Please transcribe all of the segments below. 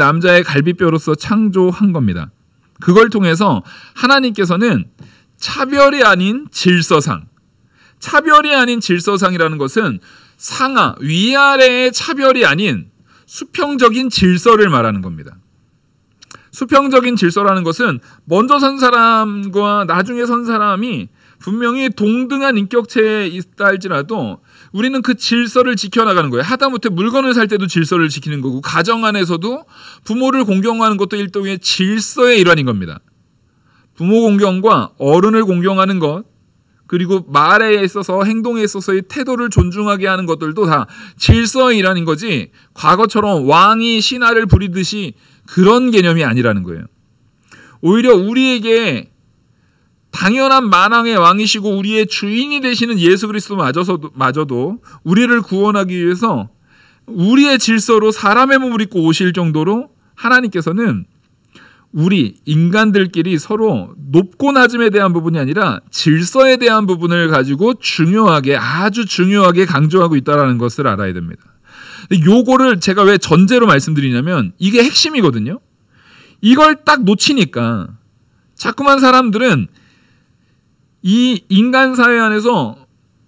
남자의 갈비뼈로서 창조한 겁니다. 그걸 통해서 하나님께서는 차별이 아닌 질서상, 차별이 아닌 질서상이라는 것은 상하, 위아래의 차별이 아닌 수평적인 질서를 말하는 겁니다. 수평적인 질서라는 것은 먼저 선 사람과 나중에 선 사람이 분명히 동등한 인격체에 있다 할지라도 우리는 그 질서를 지켜나가는 거예요. 하다못해 물건을 살 때도 질서를 지키는 거고, 가정 안에서도 부모를 공경하는 것도 일종의 질서의 일환인 겁니다. 부모 공경과 어른을 공경하는 것, 그리고 말에 있어서 행동에 있어서의 태도를 존중하게 하는 것들도 다 질서의 일환인 거지, 과거처럼 왕이 신하를 부리듯이 그런 개념이 아니라는 거예요. 오히려 우리에게 당연한 만왕의 왕이시고 우리의 주인이 되시는 예수 그리스도마저도 우리를 구원하기 위해서 우리의 질서로 사람의 몸을 입고 오실 정도로 하나님께서는 우리 인간들끼리 서로 높고 낮음에 대한 부분이 아니라 질서에 대한 부분을 가지고 중요하게, 아주 중요하게 강조하고 있다는 것을 알아야 됩니다. 요거를 제가 왜 전제로 말씀드리냐면 이게 핵심이거든요. 이걸 딱 놓치니까 자꾸만 사람들은 이 인간 사회 안에서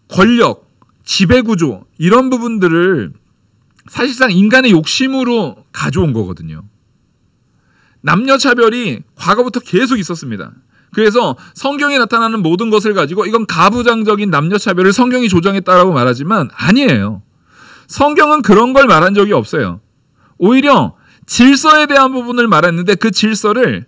권력, 지배구조 이런 부분들을 사실상 인간의 욕심으로 가져온 거거든요. 남녀차별이 과거부터 계속 있었습니다. 그래서 성경에 나타나는 모든 것을 가지고 이건 가부장적인 남녀차별을 성경이 조정했다라고 말하지만 아니에요. 성경은 그런 걸 말한 적이 없어요. 오히려 질서에 대한 부분을 말했는데 그 질서를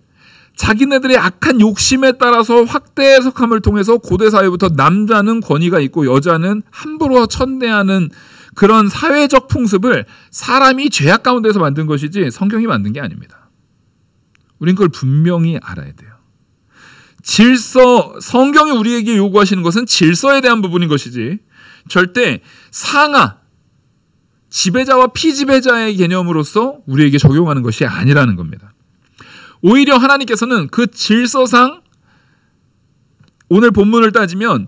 자기네들의 악한 욕심에 따라서 확대 해석함을 통해서 고대 사회부터 남자는 권위가 있고 여자는 함부로 천대하는 그런 사회적 풍습을 사람이 죄악 가운데서 만든 것이지 성경이 만든 게 아닙니다. 우린 그걸 분명히 알아야 돼요. 질서, 성경이 우리에게 요구하시는 것은 질서에 대한 부분인 것이지 절대 상하, 지배자와 피지배자의 개념으로서 우리에게 적용하는 것이 아니라는 겁니다. 오히려 하나님께서는 그 질서상, 오늘 본문을 따지면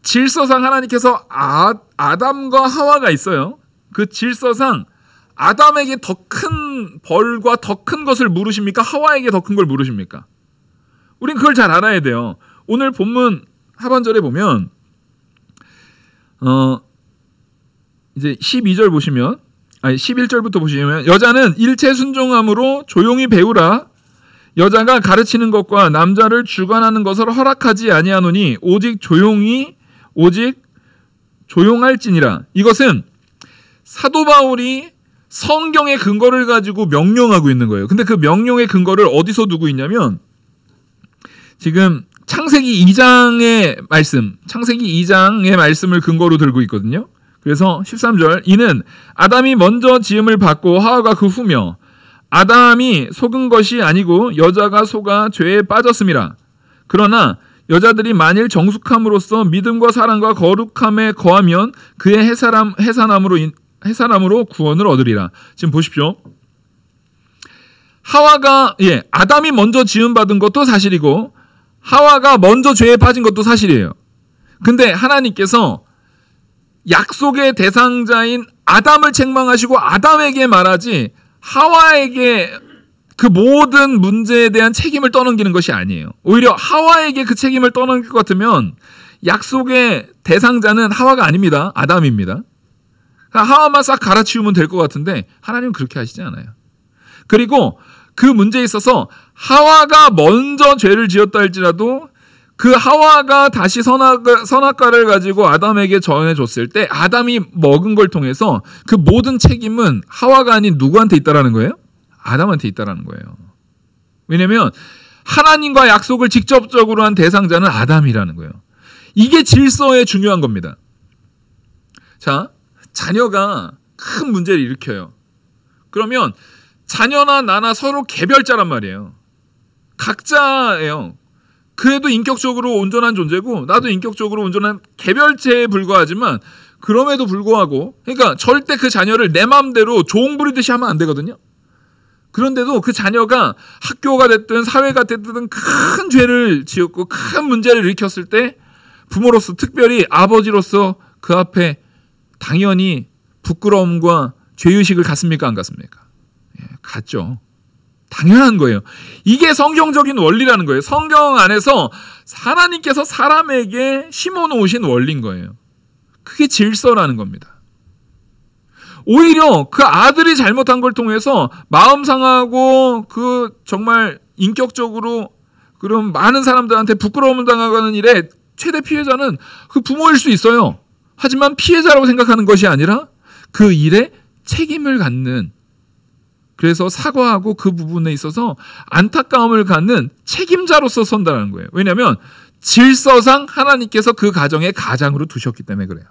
질서상 하나님께서 아담과 하와가 있어요. 그 질서상 아담에게 더 큰 벌과 더 큰 것을 물으십니까? 하와에게 더 큰 걸 물으십니까? 우린 그걸 잘 알아야 돼요. 오늘 본문 하반절에 보면 이제 12절 보시면, 11절부터 보시면 여자는 일체 순종함으로 조용히 배우라. 여자가 가르치는 것과 남자를 주관하는 것을 허락하지 아니하노니 오직 조용할지니라. 이것은 사도 바울이 성경의 근거를 가지고 명령하고 있는 거예요. 근데 그 명령의 근거를 어디서 두고 있냐면 지금 창세기 2장의 말씀을 근거로 들고 있거든요. 그래서 13절, 이는 아담이 먼저 지음을 받고 하와가 그 후며 아담이 속은 것이 아니고 여자가 속아 죄에 빠졌음이라. 그러나 여자들이 만일 정숙함으로써 믿음과 사랑과 거룩함에 거하면 그의 해산함으로 구원을 얻으리라. 지금 보십시오. 아담이 먼저 지음받은 것도 사실이고 하와가 먼저 죄에 빠진 것도 사실이에요. 근데 하나님께서 약속의 대상자인 아담을 책망하시고 아담에게 말하지 하와에게 그 모든 문제에 대한 책임을 떠넘기는 것이 아니에요. 오히려 하와에게 그 책임을 떠넘길 것 같으면 약속의 대상자는 하와가 아닙니다. 아담입니다. 하와만 싹 갈아치우면 될 것 같은데 하나님은 그렇게 하시지 않아요. 그리고 그 문제에 있어서 하와가 먼저 죄를 지었다 할지라도 그 하와가 다시 선악과를 가지고 아담에게 전해줬을 때 아담이 먹은 걸 통해서 그 모든 책임은 하와가 아닌 누구한테 있다라는 거예요? 아담한테 있다라는 거예요. 왜냐하면 하나님과 약속을 직접적으로 한 대상자는 아담이라는 거예요. 이게 질서에 중요한 겁니다. 자, 자녀가 큰 문제를 일으켜요. 그러면 자녀나 나나 서로 개별자란 말이에요. 각자예요. 그래도 인격적으로 온전한 존재고 나도 인격적으로 온전한 개별체에 불과하지만 그럼에도 불구하고 그러니까 절대 그 자녀를 내 마음대로 종 부리듯이 하면 안 되거든요. 그런데도 그 자녀가 학교가 됐든 사회가 됐든 큰 죄를 지었고 큰 문제를 일으켰을 때 부모로서 특별히 아버지로서 그 앞에 당연히 부끄러움과 죄의식을 갖습니까? 안 갖습니까? 예. 같죠. 당연한 거예요. 이게 성경적인 원리라는 거예요. 성경 안에서 하나님께서 사람에게 심어놓으신 원리인 거예요. 그게 질서라는 겁니다. 오히려 그 아들이 잘못한 걸 통해서 마음 상하고 그 정말 인격적으로 그런 많은 사람들한테 부끄러움을 당하는 일에 최대 피해자는 그 부모일 수 있어요. 하지만 피해자라고 생각하는 것이 아니라 그 일에 책임을 갖는, 그래서 사과하고 그 부분에 있어서 안타까움을 갖는 책임자로서 선다는 거예요. 왜냐하면 질서상 하나님께서 그 가정의 가장으로 두셨기 때문에 그래요.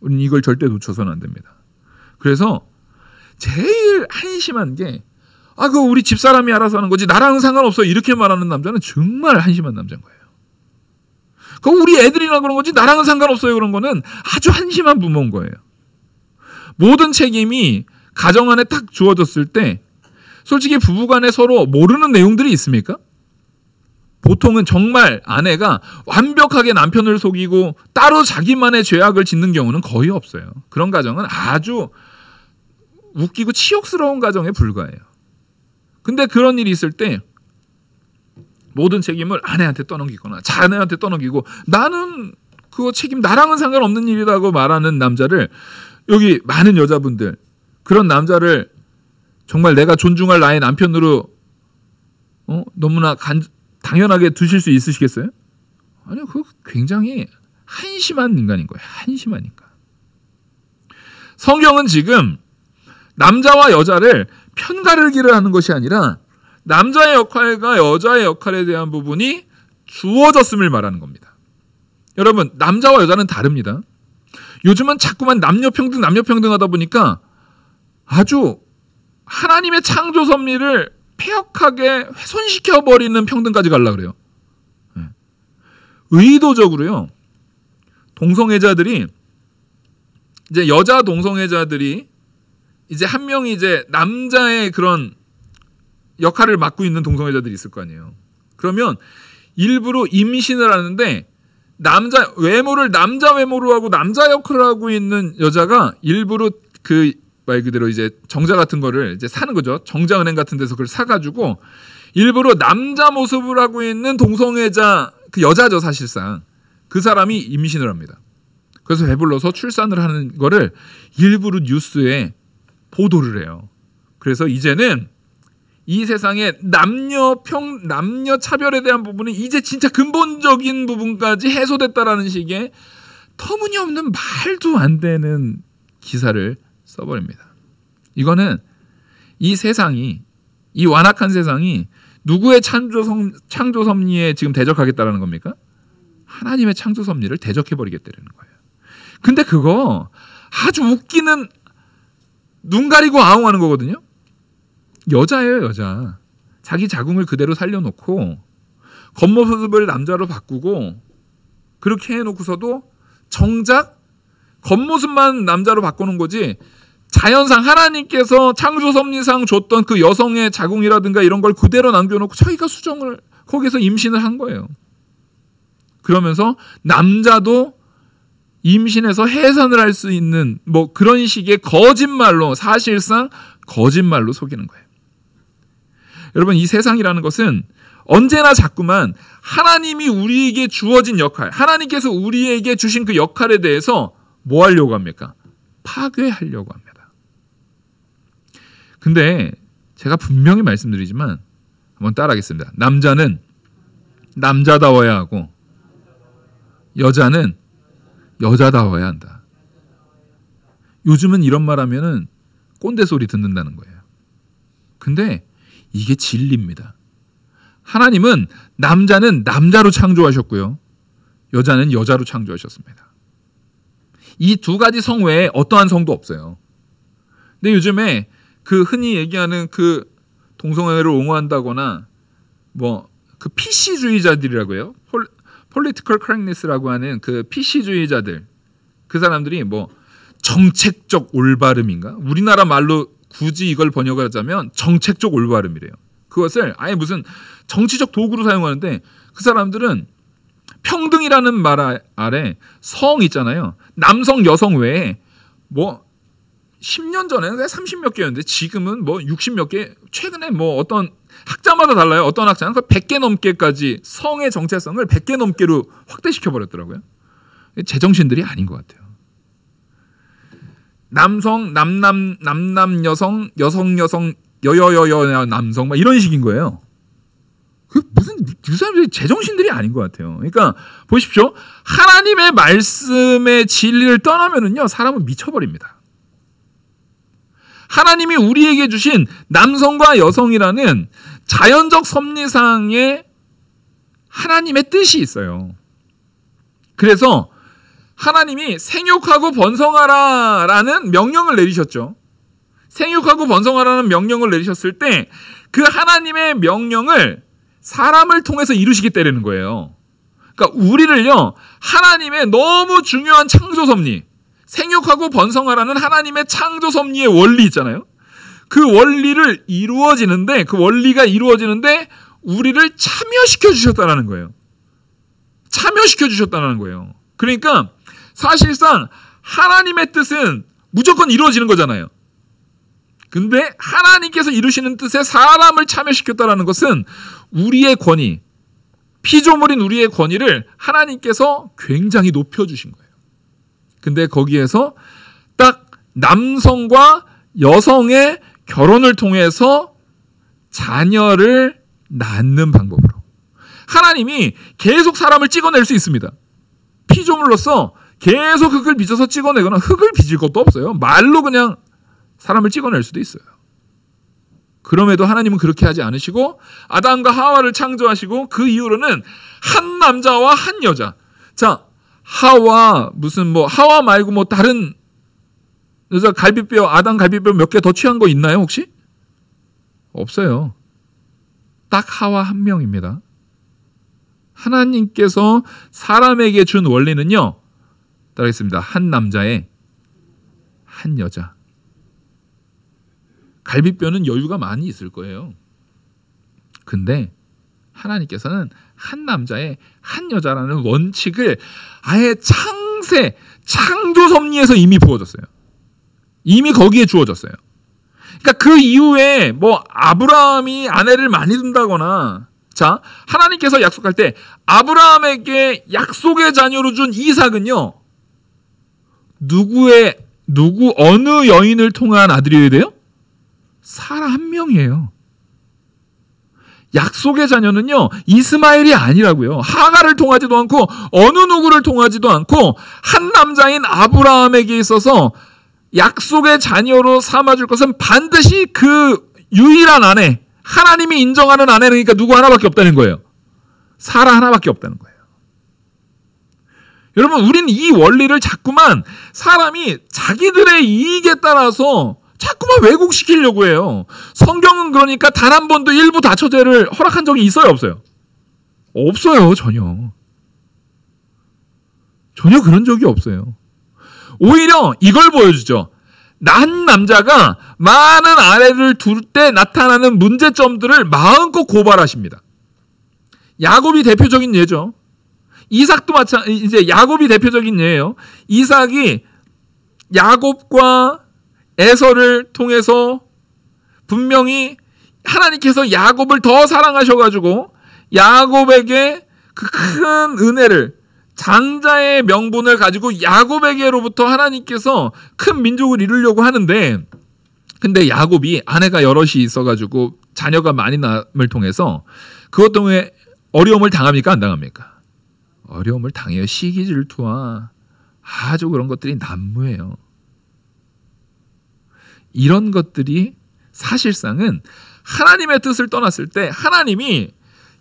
우리는 이걸 절대 놓쳐서는 안 됩니다. 그래서 제일 한심한 게 그거 우리 집사람이 알아서 하는 거지 나랑은 상관없어 이렇게 말하는 남자는 정말 한심한 남자인 거예요. 그거 우리 애들이나 그런 거지 나랑은 상관없어요 그런 거는 아주 한심한 부모인 거예요. 모든 책임이 가정 안에 딱 주어졌을 때 솔직히 부부간에 서로 모르는 내용들이 있습니까? 보통은 정말 아내가 완벽하게 남편을 속이고 따로 자기만의 죄악을 짓는 경우는 거의 없어요. 그런 가정은 아주 웃기고 치욕스러운 가정에 불과해요. 근데 그런 일이 있을 때 모든 책임을 아내한테 떠넘기거나 자네한테 떠넘기고 나는 그거 책임 나랑은 상관없는 일이라고 말하는 남자를, 여기 많은 여자분들 그런 남자를 정말 내가 존중할 나의 남편으로 너무나 당연하게 두실 수 있으시겠어요? 아니요. 그거 굉장히 한심한 인간인 거예요. 한심한 인간. 성경은 지금 남자와 여자를 편가르기를 하는 것이 아니라 남자의 역할과 여자의 역할에 대한 부분이 주어졌음을 말하는 겁니다. 여러분, 남자와 여자는 다릅니다. 요즘은 자꾸만 남녀평등 하다 보니까 아주 하나님의 창조 섭리를 폐역하게 훼손시켜버리는 평등까지 가려고 그래요. 의도적으로요. 동성애자들이 이제 여자 동성애자들이 이제 한 명이 이제 남자의 그런 역할을 맡고 있는 동성애자들이 있을 거 아니에요. 그러면 일부러 임신을 하는데 남자 외모를 남자 외모로 하고 남자 역할을 하고 있는 여자가 일부러 그 말 그대로 이제 정자 같은 거를 이제 사는 거죠. 정자은행 같은 데서 그걸 사가지고 일부러 남자 모습을 하고 있는 동성애자, 그 여자죠 사실상. 그 사람이 임신을 합니다. 그래서 배불러서 출산을 하는 거를 일부러 뉴스에 보도를 해요. 그래서 이제는 이 세상에 남녀 차별에 대한 부분은 이제 진짜 근본적인 부분까지 해소됐다라는 식의 터무니없는 말도 안 되는 기사를 써버립니다. 이거는 이 세상이, 이 완악한 세상이 누구의 창조 섭리에 지금 대적하겠다라는 겁니까? 하나님의 창조 섭리를 대적해버리겠다는 거예요. 근데 그거 아주 웃기는, 눈 가리고 아웅하는 거거든요. 여자예요, 여자. 자기 자궁을 그대로 살려놓고 겉모습을 남자로 바꾸고 그렇게 해놓고서도 정작 겉모습만 남자로 바꾸는 거지, 자연상 하나님께서 창조 섭리상 줬던 그 여성의 자궁이라든가 이런 걸 그대로 남겨놓고 자기가 수정을 거기서 임신을 한 거예요. 그러면서 남자도 임신해서 해산을 할 수 있는 뭐 그런 식의 거짓말로, 사실상 거짓말로 속이는 거예요. 여러분, 이 세상이라는 것은 언제나 자꾸만 하나님이 우리에게 주어진 역할, 하나님께서 우리에게 주신 그 역할에 대해서 뭐 하려고 합니까? 파괴하려고 합니다. 근데 제가 분명히 말씀드리지만 한번 따라하겠습니다. 남자는 남자다워야 하고 여자는 여자다워야 한다. 요즘은 이런 말 하면은 꼰대 소리 듣는다는 거예요. 근데 이게 진리입니다. 하나님은 남자는 남자로 창조하셨고요. 여자는 여자로 창조하셨습니다. 이 두 가지 성 외에 어떠한 성도 없어요. 근데 요즘에 그 흔히 얘기하는 그 동성애를 옹호한다거나 뭐 그 PC주의자들이라고 해요. Political Correctness라고 하는 그 PC주의자들, 그 사람들이 뭐 정책적 올바름인가? 우리나라 말로 굳이 이걸 번역하자면 정책적 올바름이래요. 그것을 아예 무슨 정치적 도구로 사용하는데, 그 사람들은 평등이라는 말 아래 성 있잖아요. 남성, 여성 외에 뭐 10년 전에는 30몇 개였는데 지금은 뭐 60몇 개, 최근에 뭐 어떤 학자마다 달라요. 어떤 학자는 100개 넘게까지 성의 정체성을 100개 넘게로 확대시켜버렸더라고요. 제정신들이 아닌 것 같아요. 남성, 남남 여성, 여성, 여여여여 남성 막 이런 식인 거예요. 그 사람들이 제정신들이 아닌 것 같아요. 그러니까 보십시오. 하나님의 말씀의 진리를 떠나면은요, 사람은 미쳐버립니다. 하나님이 우리에게 주신 남성과 여성이라는 자연적 섭리상의 하나님의 뜻이 있어요. 그래서 하나님이 생육하고 번성하라라는 명령을 내리셨죠. 생육하고 번성하라는 명령을 내리셨을 때 그 하나님의 명령을 사람을 통해서 이루시기 때문에 거예요. 그러니까 우리를요, 하나님의 너무 중요한 창조 섭리, 생육하고 번성하라는 하나님의 창조 섭리의 원리 있잖아요. 그 원리를 이루어지는데, 그 원리가 이루어지는데 우리를 참여시켜 주셨다는 거예요. 참여시켜 주셨다는 거예요. 그러니까 사실상 하나님의 뜻은 무조건 이루어지는 거잖아요. 근데 하나님께서 이루시는 뜻에 사람을 참여시켰다는 것은 우리의 권위, 피조물인 우리의 권위를 하나님께서 굉장히 높여주신 거예요. 근데 거기에서 딱 남성과 여성의 결혼을 통해서 자녀를 낳는 방법으로 하나님이 계속 사람을 찍어낼 수 있습니다. 피조물로서 계속 흙을 빚어서 찍어내거나 흙을 빚을 것도 없어요. 말로 그냥 사람을 찍어낼 수도 있어요. 그럼에도 하나님은 그렇게 하지 않으시고 아담과 하와를 창조하시고 그 이후로는 한 남자와 한 여자. 자, 하와 말고 뭐 다른 여자 갈비뼈, 아담 갈비뼈 몇 개 더 취한 거 있나요 혹시? 없어요. 딱 하와 한 명입니다. 하나님께서 사람에게 준 원리는요, 따르겠습니다. 한 남자에 한 여자. 갈비뼈는 여유가 많이 있을 거예요. 근데 하나님께서는 한 남자에 한 여자라는 원칙을 아예 창조 섭리에서 이미 부어졌어요. 이미 거기에 주어졌어요. 그러니까 그 이후에 뭐 아브라함이 아내를 많이 둔다거나, 자, 하나님께서 약속할 때 아브라함에게 약속의 자녀로 준 이삭은요, 어느 여인을 통한 아들이어야 돼요? 사라 한 명이에요. 약속의 자녀는요, 이스마엘이 아니라고요. 하가를 통하지도 않고 어느 누구를 통하지도 않고 한 남자인 아브라함에게 있어서 약속의 자녀로 삼아줄 것은 반드시 그 유일한 아내, 하나님이 인정하는 아내는 그러니까 누구 하나밖에 없다는 거예요. 사라 하나밖에 없다는 거예요. 여러분, 우리는 이 원리를 자꾸만 사람이 자기들의 이익에 따라서 자꾸만 왜곡시키려고 해요. 성경은 그러니까 단 한 번도 일부 다처제를 허락한 적이 있어요, 없어요? 없어요, 전혀. 전혀 그런 적이 없어요. 오히려 이걸 보여주죠. 난 남자가 많은 아내를 둘 때 나타나는 문제점들을 마음껏 고발하십니다. 야곱이 대표적인 예죠. 이삭도 이제 야곱이 대표적인 예예요. 이삭이 야곱과 에서를 통해서 분명히 하나님께서 야곱을 더 사랑하셔가지고 야곱에게 그 큰 은혜를, 장자의 명분을 가지고 야곱에게로부터 하나님께서 큰 민족을 이루려고 하는데, 근데 야곱이 아내가 여럿이 있어가지고 자녀가 많이 남을 통해서 그것 때문에 어려움을 당합니까? 안 당합니까? 어려움을 당해요. 시기 질투와 아주 그런 것들이 난무해요. 이런 것들이 사실상은 하나님의 뜻을 떠났을 때 하나님이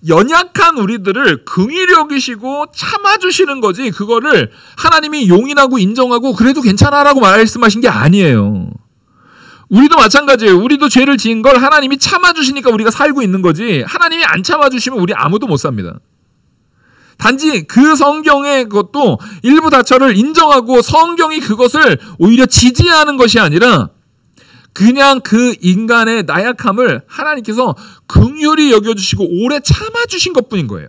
연약한 우리들을 긍휼히 여기시고 참아주시는 거지, 그거를 하나님이 용인하고 인정하고 그래도 괜찮아라고 말씀하신 게 아니에요. 우리도 마찬가지예요. 우리도 죄를 지은 걸 하나님이 참아주시니까 우리가 살고 있는 거지, 하나님이 안 참아주시면 우리 아무도 못 삽니다. 단지 그 성경의 것도 일부 다처를 인정하고 성경이 그것을 오히려 지지하는 것이 아니라 그냥 그 인간의 나약함을 하나님께서 긍휼히 여겨주시고 오래 참아주신 것뿐인 거예요.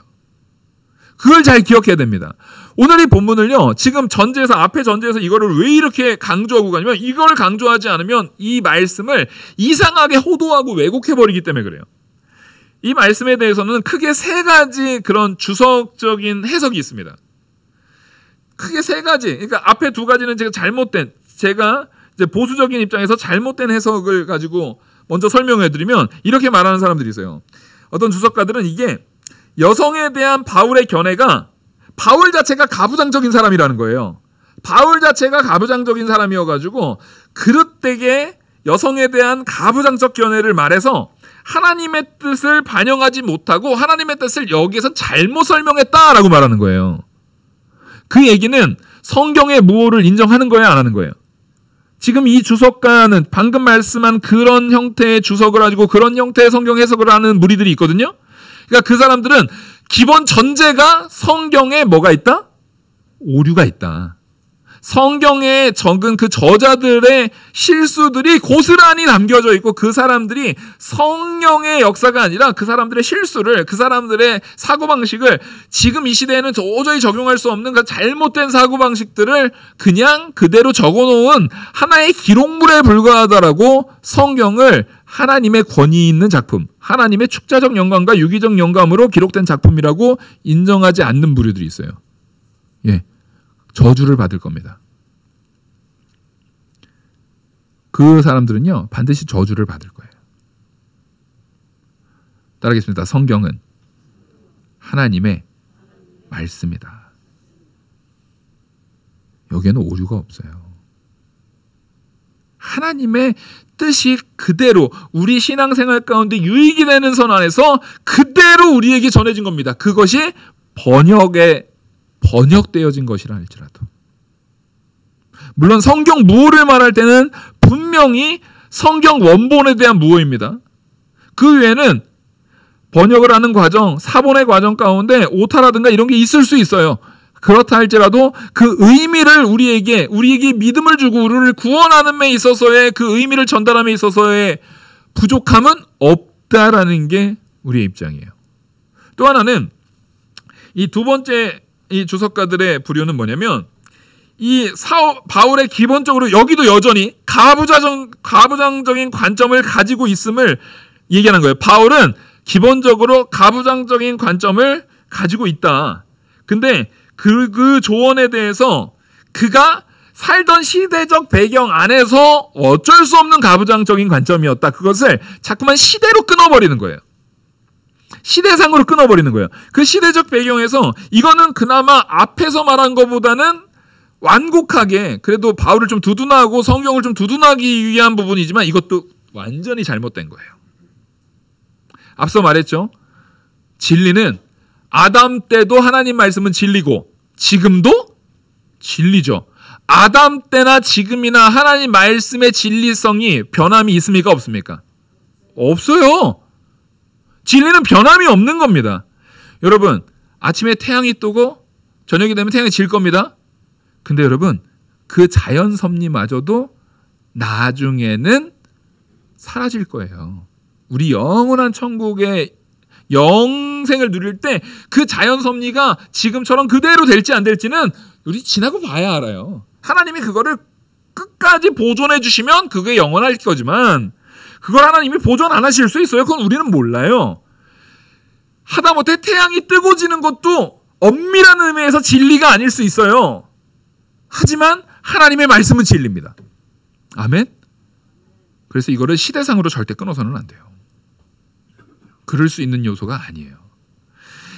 그걸 잘 기억해야 됩니다. 오늘 이 본문을요, 지금 전제에서, 앞에 전제에서 이거를 왜 이렇게 강조하고 가냐면, 이걸 강조하지 않으면 이 말씀을 이상하게 호도하고 왜곡해버리기 때문에 그래요. 이 말씀에 대해서는 크게 세 가지 그런 주석적인 해석이 있습니다. 크게 세 가지. 그러니까 앞에 두 가지는 제가 이제 보수적인 입장에서 잘못된 해석을 가지고 먼저 설명해드리면 이렇게 말하는 사람들이 있어요. 어떤 주석가들은 이게 여성에 대한 바울의 견해가 바울 자체가 가부장적인 사람이라는 거예요. 바울 자체가 가부장적인 사람이어가지고 그릇되게 여성에 대한 가부장적 견해를 말해서 하나님의 뜻을 반영하지 못하고 하나님의 뜻을 여기에서 잘못 설명했다라고 말하는 거예요. 그 얘기는 성경의 무오를 인정하는 거예요, 안 하는 거예요? 지금 이 주석가는 방금 말씀한 그런 형태의 주석을 가지고 그런 형태의 성경 해석을 하는 무리들이 있거든요. 그러니까 그 사람들은 기본 전제가 성경에 뭐가 있다? 오류가 있다. 성경에 적은 그 저자들의 실수들이 고스란히 담겨져 있고 그 사람들이 성령의 역사가 아니라 그 사람들의 실수를, 그 사람들의 사고방식을 지금 이 시대에는 도저히 적용할 수 없는 그 잘못된 사고방식들을 그냥 그대로 적어놓은 하나의 기록물에 불과하다라고 성경을 하나님의 권위 있는 작품, 하나님의 축자적 영감과 유기적 영감으로 기록된 작품이라고 인정하지 않는 부류들이 있어요. 예. 저주를 받을 겁니다. 그 사람들은요, 반드시 저주를 받을 거예요. 따르겠습니다. 성경은 하나님의 말씀이다. 여기에는 오류가 없어요. 하나님의 뜻이 그대로 우리 신앙생활 가운데 유익이 되는 선 안에서 그대로 우리에게 전해진 겁니다. 그것이 번역되어진 것이라 할지라도. 물론 성경 무호를 말할 때는 분명히 성경 원본에 대한 무호입니다. 그 외에는 번역을 하는 과정, 사본의 과정 가운데 오타라든가 이런 게 있을 수 있어요. 그렇다 할지라도 그 의미를 우리에게 믿음을 주고 우리를 구원하는 데 있어서의 그 의미를 전달함에 있어서의 부족함은 없다라는 게 우리의 입장이에요. 또 하나는 이 두 번째 이 주석가들의 부류는 뭐냐면 바울의 기본적으로 여기도 여전히 가부장적인 관점을 가지고 있음을 얘기하는 거예요. 바울은 기본적으로 가부장적인 관점을 가지고 있다. 근데 그 조언에 대해서 그가 살던 시대적 배경 안에서 어쩔 수 없는 가부장적인 관점이었다. 그것을 자꾸만 시대로 끊어버리는 거예요. 시대상으로 끊어버리는 거예요. 그 시대적 배경에서 이거는 그나마 앞에서 말한 것보다는 완곡하게 그래도 바울을 좀 두둔하고 성경을 좀 두둔하기 위한 부분이지만 이것도 완전히 잘못된 거예요. 앞서 말했죠. 진리는 아담 때도 하나님 말씀은 진리고 지금도 진리죠. 아담 때나 지금이나 하나님 말씀의 진리성이 변함이 있습니까? 없습니까? 없어요. 진리는 변함이 없는 겁니다. 여러분, 아침에 태양이 뜨고 저녁이 되면 태양이 질 겁니다. 근데 여러분, 그 자연 섭리마저도 나중에는 사라질 거예요. 우리 영원한 천국의 영생을 누릴 때 그 자연 섭리가 지금처럼 그대로 될지 안 될지는 우리 지나고 봐야 알아요. 하나님이 그거를 끝까지 보존해 주시면 그게 영원할 거지만 그걸 하나님이 보존 안 하실 수 있어요. 그건 우리는 몰라요. 하다못해 태양이 뜨고 지는 것도 엄밀한 의미에서 진리가 아닐 수 있어요. 하지만 하나님의 말씀은 진리입니다. 아멘? 그래서 이거를 시대상으로 절대 끊어서는 안 돼요. 그럴 수 있는 요소가 아니에요.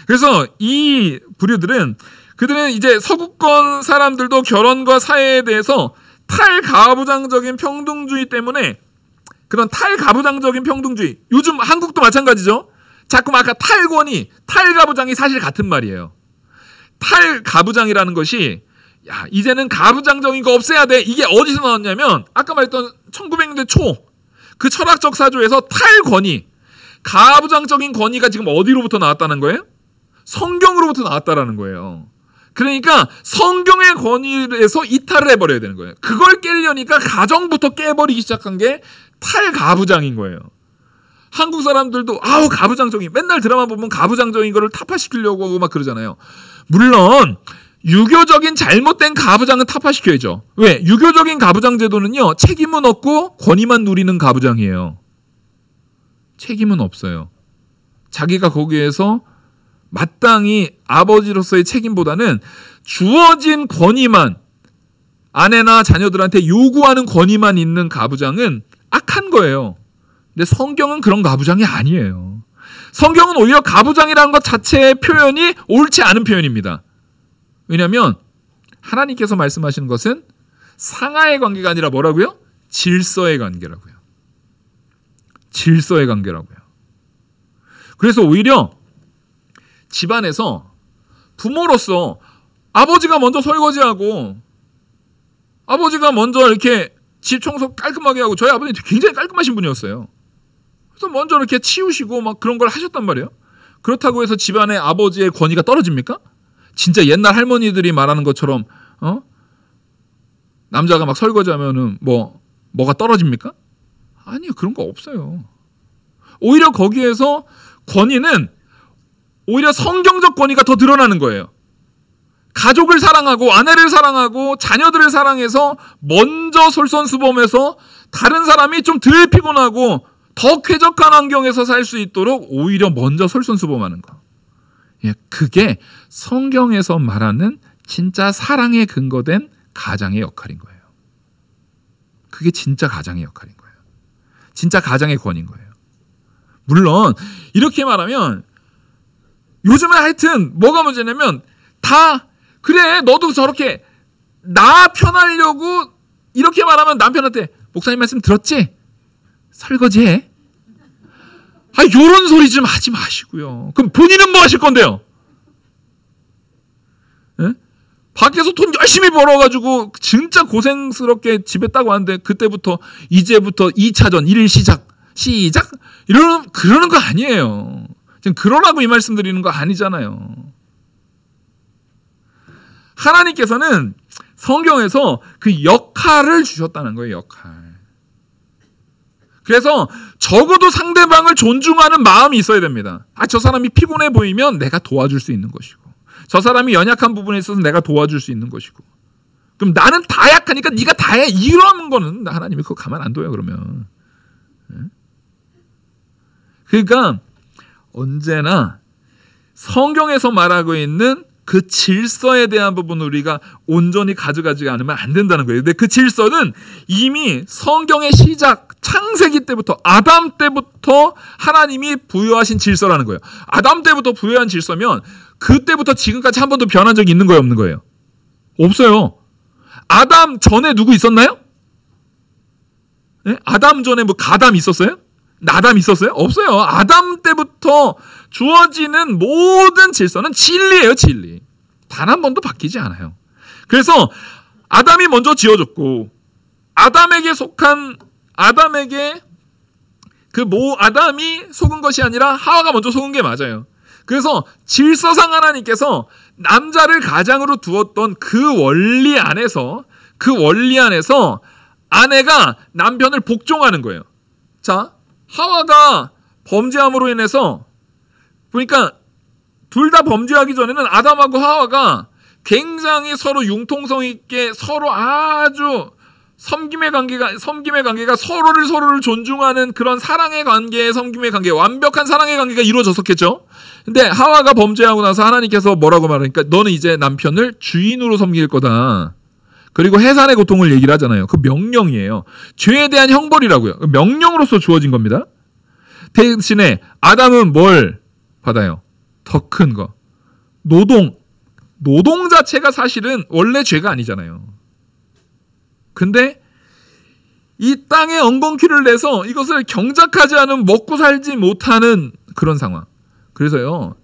그래서 이 부류들은 그들은 이제 서구권 사람들도 결혼과 사회에 대해서 탈가부장적인 평등주의 때문에 그런 탈가부장적인 평등주의, 요즘 한국도 마찬가지죠. 자꾸 아까 탈권위, 탈가부장이 사실 같은 말이에요. 탈가부장이라는 것이 야 이제는 가부장적인 거 없애야 돼. 이게 어디서 나왔냐면 아까 말했던 1900년대 초 그 철학적 사조에서 탈권위, 가부장적인 권위가 지금 어디로부터 나왔다는 거예요? 성경으로부터 나왔다라는 거예요. 그러니까 성경의 권위에서 이탈을 해버려야 되는 거예요. 그걸 깨려니까 가정부터 깨버리기 시작한 게 탈가부장인 거예요. 한국 사람들도 가부장적인 맨날 드라마 보면 가부장적인 거를 타파시키려고 하고 막 그러잖아요. 물론 유교적인 잘못된 가부장은 타파시켜야죠. 왜? 유교적인 가부장 제도는요, 책임은 없고 권위만 누리는 가부장이에요. 책임은 없어요. 자기가 거기에서 마땅히 아버지로서의 책임보다는 주어진 권위만, 아내나 자녀들한테 요구하는 권위만 있는 가부장은 악한 거예요. 근데 성경은 그런 가부장이 아니에요. 성경은 오히려 가부장이라는 것 자체의 표현이 옳지 않은 표현입니다. 왜냐하면 하나님께서 말씀하시는 것은 상하의 관계가 아니라 뭐라고요? 질서의 관계라고요. 질서의 관계라고요. 그래서 오히려 집안에서 부모로서 아버지가 먼저 설거지하고 아버지가 먼저 이렇게 집 청소 깔끔하게 하고, 저희 아버님이 굉장히 깔끔하신 분이었어요. 그래서 먼저 이렇게 치우시고 막 그런 걸 하셨단 말이에요. 그렇다고 해서 집안의 아버지의 권위가 떨어집니까? 진짜 옛날 할머니들이 말하는 것처럼 남자가 막 설거지하면은 뭐가 떨어집니까? 아니요, 그런 거 없어요. 오히려 거기에서 권위는 오히려 성경적 권위가 더 드러나는 거예요. 가족을 사랑하고 아내를 사랑하고 자녀들을 사랑해서 먼저 솔선수범해서 다른 사람이 좀 덜 피곤하고 더 쾌적한 환경에서 살 수 있도록 오히려 먼저 솔선수범하는 거. 그게 성경에서 말하는 진짜 사랑에 근거된 가장의 역할인 거예요. 그게 진짜 가장의 역할인 거예요. 진짜 가장의 권위인 거예요. 물론 이렇게 말하면 요즘은 하여튼 뭐가 문제냐면 다 그래 너도 저렇게 나 편하려고 이렇게 말하면 남편한테 목사님 말씀 들었지? 설거지해. 요런 소리 좀 하지 마시고요. 그럼 본인은 뭐 하실 건데요? 예? 밖에서 돈 열심히 벌어가지고 진짜 고생스럽게 집에 따고 왔는데 그때부터 이제부터 2차전 1일 시작 그러는 거 아니에요. 지금 그러라고 이 말씀 드리는 거 아니잖아요. 하나님께서는 성경에서 그 역할을 주셨다는 거예요. 역할. 그래서 적어도 상대방을 존중하는 마음이 있어야 됩니다. 저 사람이 피곤해 보이면 내가 도와줄 수 있는 것이고, 저 사람이 연약한 부분에 있어서 내가 도와줄 수 있는 것이고, 그럼 나는 다 약하니까 네가 다 해. 이러는 거는 하나님이 그거 가만 안 둬요. 그러면. 그러니까 언제나 성경에서 말하고 있는 그 질서에 대한 부분을 우리가 온전히 가져가지 않으면 안 된다는 거예요. 근데 그 질서는 이미 성경의 시작, 창세기 때부터, 아담 때부터 하나님이 부여하신 질서라는 거예요. 아담 때부터 부여한 질서면 그때부터 지금까지 한 번도 변한 적이 있는 거예요, 없는 거예요? 없어요. 아담 전에 누구 있었나요? 네? 아담 전에 뭐 가담 있었어요? 나담 있었어요? 없어요. 아담 때부터 주어지는 모든 질서는 진리예요, 진리. 단 한 번도 바뀌지 않아요. 그래서 아담이 먼저 지어졌고, 아담에게 속한 아담이 속은 것이 아니라 하와가 먼저 속은 게 맞아요. 그래서 질서상 하나님께서 남자를 가장으로 두었던 그 원리 안에서 아내가 남편을 복종하는 거예요. 자, 하와가 범죄함으로 인해서, 그러니까 둘 다 범죄하기 전에는 아담하고 하와가 굉장히 서로 융통성 있게 서로 아주 섬김의 관계가 서로를 존중하는 그런 사랑의 관계, 섬김의 관계, 완벽한 사랑의 관계가 이루어졌었겠죠. 근데 하와가 범죄하고 나서 하나님께서 뭐라고 말하니까 너는 이제 남편을 주인으로 섬길 거다. 그리고 해산의 고통을 얘기를 하잖아요. 그 명령이에요. 죄에 대한 형벌이라고요. 명령으로서 주어진 겁니다. 대신에 아담은 뭘 받아요? 더 큰 거. 노동 자체가 사실은 원래 죄가 아니잖아요. 근데 이 땅에 엉겅퀴를 내서 이것을 경작하지 않으면 먹고 살지 못하는 그런 상황. 그래서요,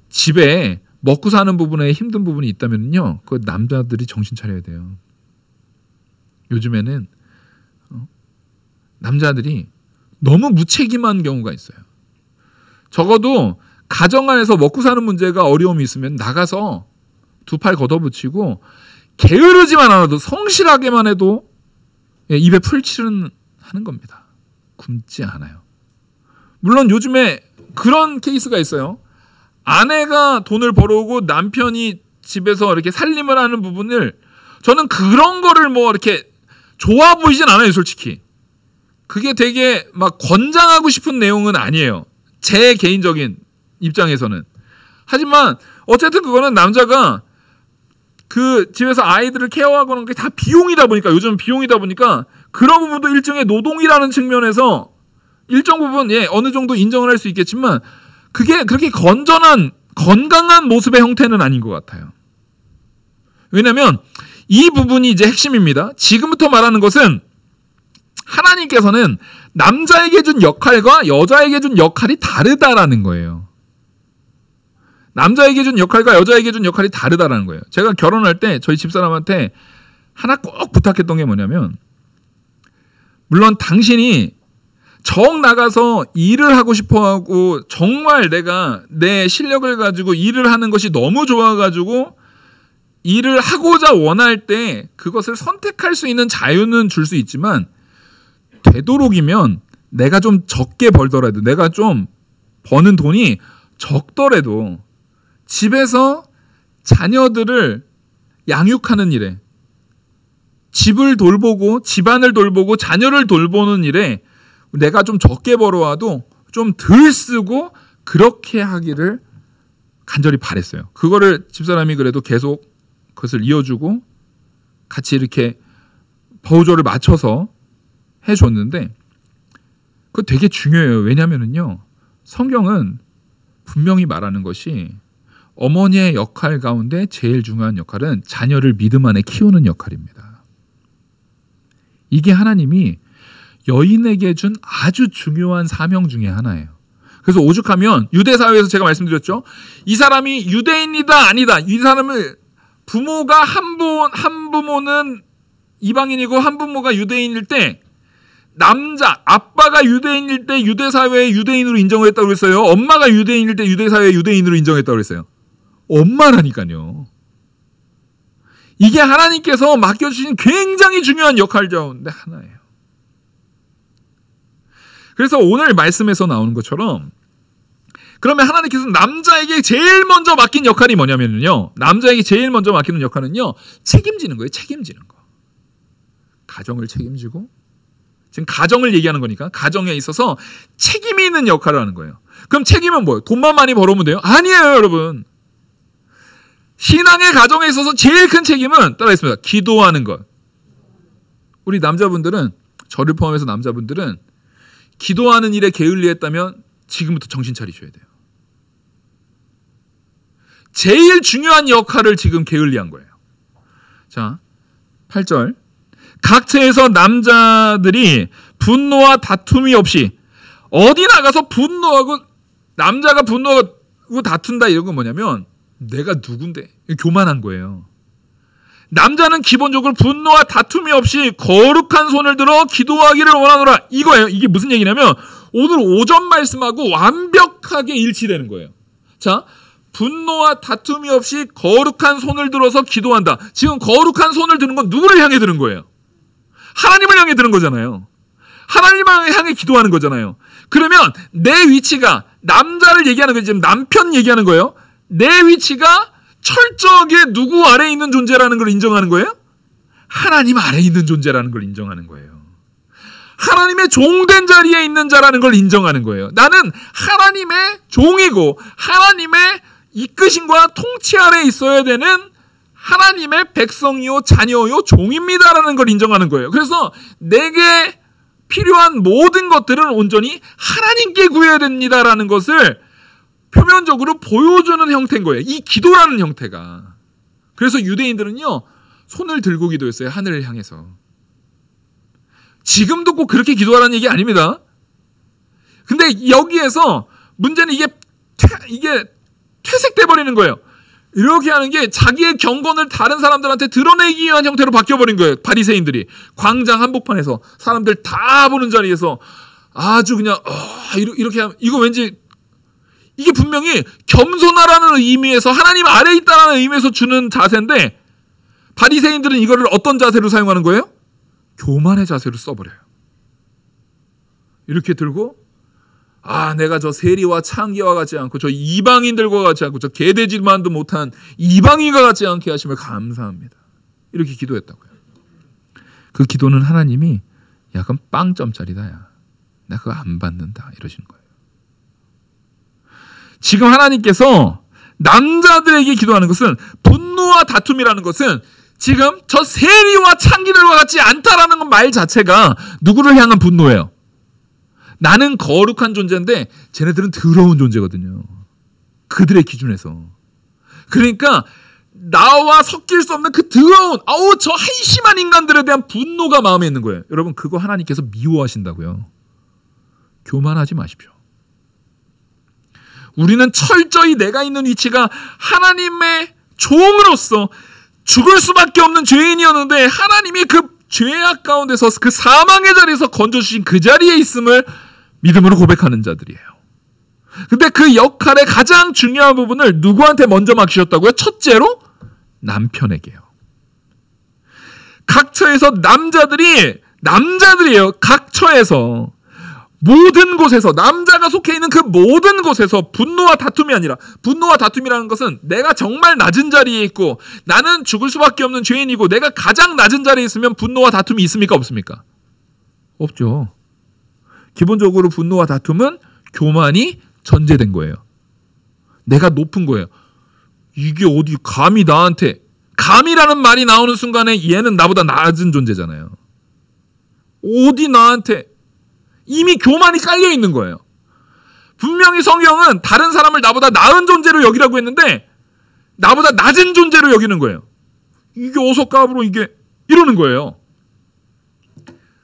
집에 먹고 사는 부분에 힘든 부분이 있다면요, 그 남자들이 정신 차려야 돼요. 요즘에는 남자들이 너무 무책임한 경우가 있어요. 적어도 가정 안에서 먹고 사는 문제가 어려움이 있으면 나가서 두 팔 걷어붙이고 게으르지만 않아도 성실하게만 해도 입에 풀칠은 하는 겁니다. 굶지 않아요. 물론 요즘에 그런 케이스가 있어요. 아내가 돈을 벌어오고 남편이 집에서 이렇게 살림을 하는 부분을 저는 그런 거를 뭐 이렇게 좋아 보이진 않아요, 솔직히. 그게 되게 막 권장하고 싶은 내용은 아니에요. 제 개인적인 입장에서는. 하지만 어쨌든 그거는 남자가 그 집에서 아이들을 케어하고 하는 게 다 비용이다 보니까, 요즘 비용이다 보니까 그런 부분도 일종의 노동이라는 측면에서 일정 부분 어느 정도 인정을 할 수 있겠지만 그게 그렇게 건강한 모습의 형태는 아닌 것 같아요. 왜냐하면 이 부분이 이제 핵심입니다. 지금부터 말하는 것은 하나님께서는 남자에게 준 역할과 여자에게 준 역할이 다르다라는 거예요. 남자에게 준 역할과 여자에게 준 역할이 다르다라는 거예요. 제가 결혼할 때 저희 집사람한테 하나 꼭 부탁했던 게 뭐냐면, 물론 당신이 정 나가서 일을 하고 싶어하고 정말 내가 내 실력을 가지고 일을 하는 것이 너무 좋아가지고 일을 하고자 원할 때 그것을 선택할 수 있는 자유는 줄 수 있지만, 되도록이면 내가 좀 적게 벌더라도, 내가 좀 버는 돈이 적더라도 집에서 자녀들을 양육하는 일에, 집을 돌보고 집안을 돌보고 자녀를 돌보는 일에 내가 좀 적게 벌어와도 좀 덜 쓰고 그렇게 하기를 간절히 바랬어요. 그거를 집사람이 그래도 계속 그것을 이어주고 같이 이렇게 보조를 맞춰서 해줬는데, 그거 되게 중요해요. 왜냐면은요, 성경은 분명히 말하는 것이 어머니의 역할 가운데 제일 중요한 역할은 자녀를 믿음 안에 키우는 역할입니다. 이게 하나님이 여인에게 준 아주 중요한 사명 중에 하나예요. 그래서 오죽하면 유대 사회에서 제가 말씀드렸죠. 이 사람이 유대인이다 아니다. 이 사람을 부모가 한 부모는 이방인이고 한 부모가 유대인일 때, 남자 아빠가 유대인일 때 유대 사회에 유대인으로 인정을 했다고 그랬어요. 엄마가 유대인일 때 유대 사회에 유대인으로 인정했다고 그랬어요. 엄마라니까요. 이게 하나님께서 맡겨주신 굉장히 중요한 역할 가운데 하나예요. 그래서 오늘 말씀에서 나오는 것처럼, 그러면 하나님께서 남자에게 제일 먼저 맡긴 역할이 뭐냐면요, 남자에게 제일 먼저 맡기는 역할은요, 책임지는 거예요. 책임지는 거. 가정을 책임지고, 지금 가정을 얘기하는 거니까 가정에 있어서 책임이 있는 역할을 하는 거예요. 그럼 책임은 뭐예요? 돈만 많이 벌어오면 돼요? 아니에요, 여러분. 신앙의 가정에 있어서 제일 큰 책임은 따라했습니다. 기도하는 것. 우리 남자분들은, 저를 포함해서 남자분들은 기도하는 일에 게을리했다면 지금부터 정신 차리셔야 돼요. 제일 중요한 역할을 지금 게을리한 거예요. 자, 8절. 각처에서 남자들이 분노와 다툼이 없이, 어디 나가서 분노하고, 남자가 분노하고 다툰다 이런 건 뭐냐면 내가 누군데, 교만한 거예요. 남자는 기본적으로 분노와 다툼이 없이 거룩한 손을 들어 기도하기를 원하노라, 이거예요. 이게 무슨 얘기냐면 오늘 오전 말씀하고 완벽하게 일치되는 거예요. 자, 분노와 다툼이 없이 거룩한 손을 들어서 기도한다. 지금 거룩한 손을 드는 건 누구를 향해 드는 거예요? 하나님을 향해 드는 거잖아요. 하나님을 향해 기도하는 거잖아요. 그러면 내 위치가, 남자를 얘기하는 거예요. 지금 남편 얘기하는 거예요. 내 위치가 철저하게 누구 아래에 있는 존재라는 걸 인정하는 거예요? 하나님 아래에 있는 존재라는 걸 인정하는 거예요. 하나님의 종된 자리에 있는 자라는 걸 인정하는 거예요. 나는 하나님의 종이고 하나님의 이끄심과 통치 아래에 있어야 되는 하나님의 백성이요 자녀요 종입니다라는 걸 인정하는 거예요. 그래서 내게 필요한 모든 것들은 온전히 하나님께 구해야 됩니다라는 것을 표면적으로 보여주는 형태인 거예요. 이 기도라는 형태가. 그래서 유대인들은요, 손을 들고 기도했어요. 하늘을 향해서. 지금도 꼭 그렇게 기도하라는 얘기 아닙니다. 근데 여기에서 문제는 이게 퇴색돼 버리는 거예요. 이렇게 하는 게 자기의 경건을 다른 사람들한테 드러내기 위한 형태로 바뀌어버린 거예요. 바리새인들이 광장 한복판에서 사람들 다 보는 자리에서 아주 그냥 이렇게 하면, 이거 왠지 이게 분명히 겸손하라는 의미에서, 하나님 아래에 있다는 의미에서 주는 자세인데, 바리새인들은 이거를 어떤 자세로 사용하는 거예요? 교만의 자세로 써버려요. 이렇게 들고 내가 저 세리와 창기와 같지 않고 저 이방인들과 같지 않고 저 개돼지만도 못한 이방인과 같지 않게 하심을 감사합니다. 이렇게 기도했다고요. 그 기도는 하나님이 약간 빵점짜리다. 야. 나 그거 안 받는다. 이러시는 거예요. 지금 하나님께서 남자들에게 기도하는 것은 분노와 다툼이라는 것은 지금 저 세리와 창기들과 같지 않다라는 말 자체가 누구를 향한 분노예요. 나는 거룩한 존재인데 쟤네들은 더러운 존재거든요. 그들의 기준에서. 그러니까 나와 섞일 수 없는 그 더러운 저 한심한 인간들에 대한 분노가 마음에 있는 거예요. 여러분 그거 하나님께서 미워하신다고요. 교만하지 마십시오. 우리는 철저히 내가 있는 위치가 하나님의 종으로서 죽을 수밖에 없는 죄인이었는데 하나님이 그 죄악 가운데서 그 사망의 자리에서 건져주신 그 자리에 있음을 믿음으로 고백하는 자들이에요. 근데 그 역할의 가장 중요한 부분을 누구한테 먼저 맡기셨다고요? 첫째로 남편에게요. 각 처에서 남자들이에요. 각 처에서 모든 곳에서 남자가 속해 있는 그 모든 곳에서 분노와 다툼이 아니라 분노와 다툼이라는 것은 내가 정말 낮은 자리에 있고 나는 죽을 수밖에 없는 죄인이고 내가 가장 낮은 자리에 있으면 분노와 다툼이 있습니까? 없습니까? 없죠. 기본적으로 분노와 다툼은 교만이 전제된 거예요. 내가 높은 거예요. 이게 어디 감히 나한테 감이라는 말이 나오는 순간에 얘는 나보다 낮은 존재잖아요. 어디 나한테 이미 교만이 깔려 있는 거예요. 분명히 성경은 다른 사람을 나보다 나은 존재로 여기라고 했는데 나보다 낮은 존재로 여기는 거예요. 이게 어서 까불어 이게 이러는 거예요.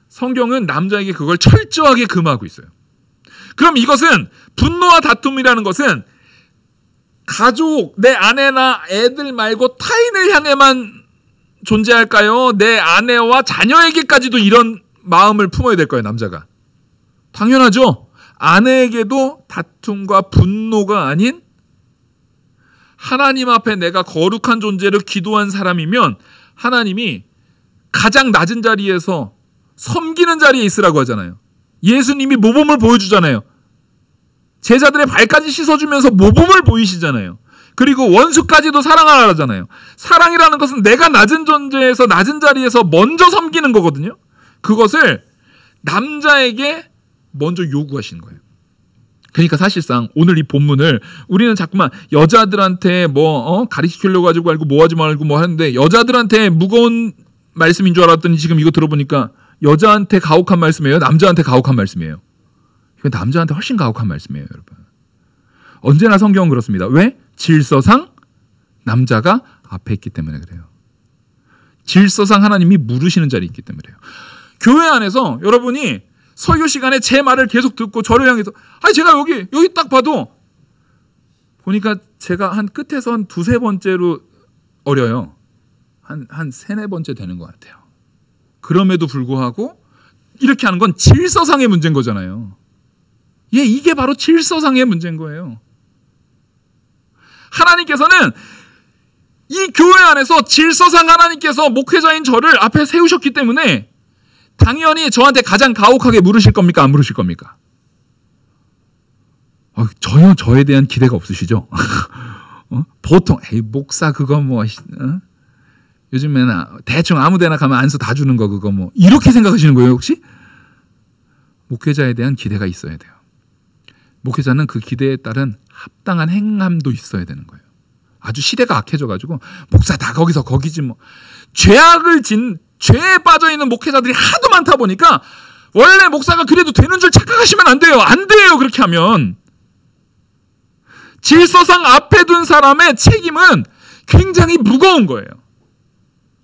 성경은 남자에게 그걸 철저하게 금하고 있어요. 그럼 이것은 분노와 다툼이라는 것은 가족, 내 아내나 애들 말고 타인을 향해만 존재할까요? 내 아내와 자녀에게까지도 이런 마음을 품어야 될 거예요, 남자가. 당연하죠. 아내에게도 다툼과 분노가 아닌 하나님 앞에 내가 거룩한 존재로 기도한 사람이면 하나님이 가장 낮은 자리에서 섬기는 자리에 있으라고 하잖아요. 예수님이 모범을 보여주잖아요. 제자들의 발까지 씻어주면서 모범을 보이시잖아요. 그리고 원수까지도 사랑하라 하잖아요. 사랑이라는 것은 내가 낮은 존재에서 낮은 자리에서 먼저 섬기는 거거든요. 그것을 남자에게 먼저 요구하시는 거예요. 그러니까 사실상 오늘 이 본문을 우리는 자꾸만 여자들한테 가르치려고 가지고 알고 뭐 하지 말고 뭐 하는데 여자들한테 무거운 말씀인 줄 알았더니 지금 이거 들어보니까 여자한테 가혹한 말씀이에요? 남자한테 가혹한 말씀이에요? 이건 남자한테 훨씬 가혹한 말씀이에요, 여러분. 언제나 성경은 그렇습니다. 왜? 질서상 남자가 앞에 있기 때문에 그래요. 질서상 하나님이 물으시는 자리에 있기 때문에 그래요. 교회 안에서 여러분이 설교 시간에 제 말을 계속 듣고 저를 향해서 제가 여기 딱 봐도 보니까 제가 한 끝에서 한 두세 번째로 어려요. 한 세네 번째 되는 것 같아요. 그럼에도 불구하고 이렇게 하는 건 질서상의 문제인 거잖아요. 이게 바로 질서상의 문제인 거예요. 하나님께서는 이 교회 안에서 질서상 하나님께서 목회자인 저를 앞에 세우셨기 때문에 당연히 저한테 가장 가혹하게 물으실 겁니까? 안 물으실 겁니까? 전혀 저에 대한 기대가 없으시죠? 보통 목사 그거 요즘에는 대충 아무데나 가면 안수 다 주는 거 그거 이렇게 생각하시는 거예요 혹시? 목회자에 대한 기대가 있어야 돼요. 목회자는 그 기대에 따른 합당한 행함도 있어야 되는 거예요. 아주 시대가 악해져가지고 목사 다 거기지 죄에 빠져있는 목회자들이 하도 많다 보니까 원래 목사가 그래도 되는 줄 착각하시면 안 돼요. 안 돼요. 그렇게 하면. 질서상 앞에 둔 사람의 책임은 굉장히 무거운 거예요.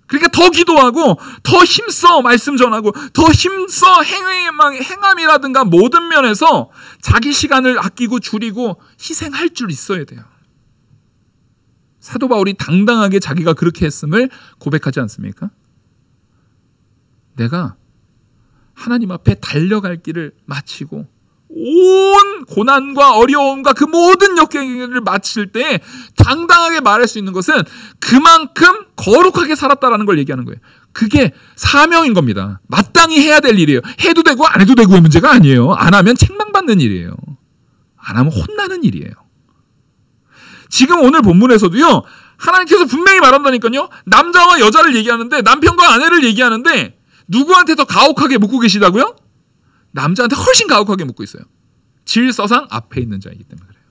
그러니까 더 기도하고 더 힘써 말씀 전하고 더 힘써 행함이라든가 모든 면에서 자기 시간을 아끼고 줄이고 희생할 줄 있어야 돼요. 사도 바울이 당당하게 자기가 그렇게 했음을 고백하지 않습니까? 내가 하나님 앞에 달려갈 길을 마치고 온 고난과 어려움과 그 모든 역경을 마칠 때 당당하게 말할 수 있는 것은 그만큼 거룩하게 살았다라는 걸 얘기하는 거예요. 그게 사명인 겁니다. 마땅히 해야 될 일이에요. 해도 되고 안 해도 되고의 문제가 아니에요. 안 하면 책망받는 일이에요. 안 하면 혼나는 일이에요. 지금 오늘 본문에서도요, 하나님께서 분명히 말한다니까요. 남자와 여자를 얘기하는데, 남편과 아내를 얘기하는데 누구한테 더 가혹하게 묻고 계시다고요? 남자한테 훨씬 가혹하게 묻고 있어요. 질서상 앞에 있는 자이기 때문에 그래요.